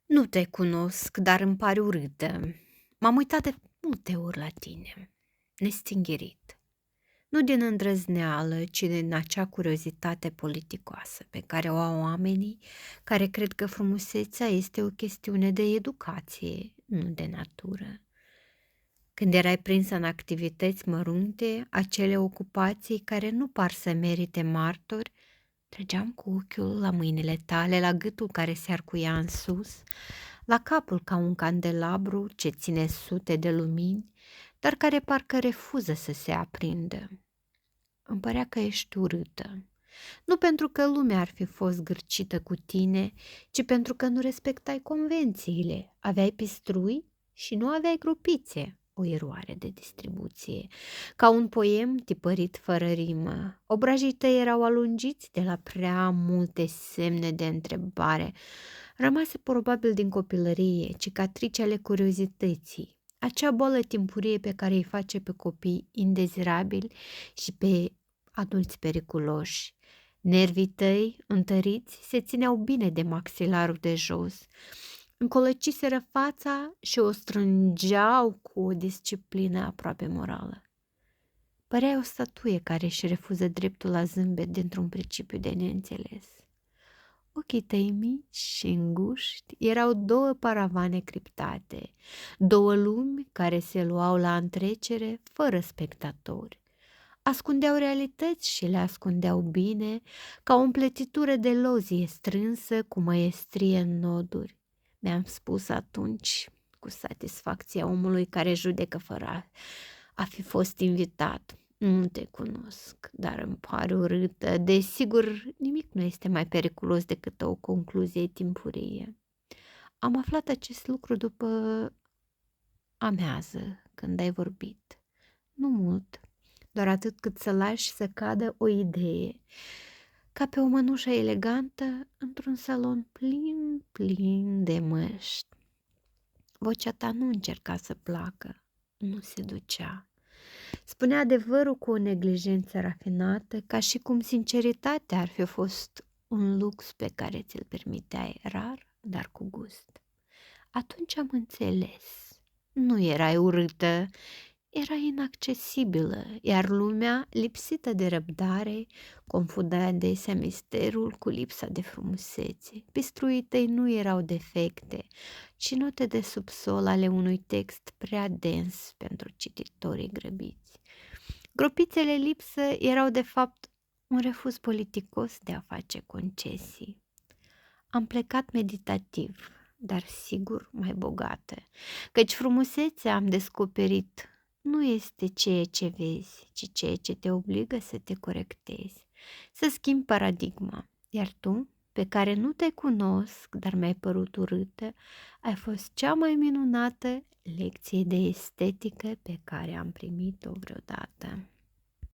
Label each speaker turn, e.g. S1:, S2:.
S1: Nu te cunosc, dar îmi pari urâtă. M-am uitat de multe ori la tine, nestingerit. Nu din îndrăzneală, ci din acea curiozitate politicoasă pe care o au oamenii care cred că frumusețea este o chestiune de educație, nu de natură. Când erai prinsă în activități mărunte, acele ocupații care nu par să merite martori, trăgeam cu ochiul la mâinile tale, la gâtul care se arcuia în sus, la capul ca un candelabru ce ține sute de lumini, dar care parcă refuză să se aprindă. Îmi părea că ești urâtă. Nu pentru că lumea ar fi fost gârcită cu tine, ci pentru că nu respectai convențiile. Aveai pistrui și nu aveai grupițe, o eroare de distribuție. Ca un poem tipărit fără rimă. Obrajii tăi erau alungiți de la prea multe semne de întrebare. Rămase probabil din copilărie, cicatrici ale curiozității. Acea boală timpurie pe care îi face pe copii indezirabili și pe adulți periculoși. Nervii tăi, întăriți, se țineau bine de maxilarul de jos. Încolăciseră fața și o strângeau cu o disciplină aproape morală. Părea o statuie care își refuză dreptul la zâmbet dintr-un principiu de neînțeles. Ochii tăi mici și înguști erau două paravane criptate, două lumi care se luau la întrecere fără spectatori. Ascundeau realități și le ascundeau bine, ca o împletitură de lozie strânsă cu măiestrie în noduri. Mi-am spus atunci, cu satisfacția omului care judecă fără a fi fost invitat. Nu te cunosc, dar îmi pare urâtă. Desigur, nimic nu este mai periculos decât o concluzie timpurie. Am aflat acest lucru după amiază, când ai vorbit. Nu mult, doar atât cât să lași să cadă o idee, ca pe o mănușă elegantă într-un salon plin de măști. Vocea ta nu încerca să placă, nu se ducea. Spunea adevărul cu o neglijență rafinată, ca și cum sinceritatea ar fi fost un lux pe care ți-l permiteai rar, dar cu gust. Atunci am înțeles. Nu erai urâtă, era inaccesibilă, iar lumea, lipsită de răbdare, confunda adesea misterul cu lipsa de frumusețe. Pistruii tăi nu erau defecte, ci note de subsol ale unui text prea dens pentru cititorii grăbiți. Gropițele lipsă erau de fapt un refuz politicos de a face concesii. Am plecat meditativ, dar sigur mai bogată, căci frumusețea, am descoperit, nu este ceea ce vezi, ci ceea ce te obligă să te corectezi, să schimbi paradigma. Iar tu, pe care nu te cunosc, dar mi-ai părut urâtă, ai fost cea mai minunată lecție de estetică pe care am primit-o vreodată.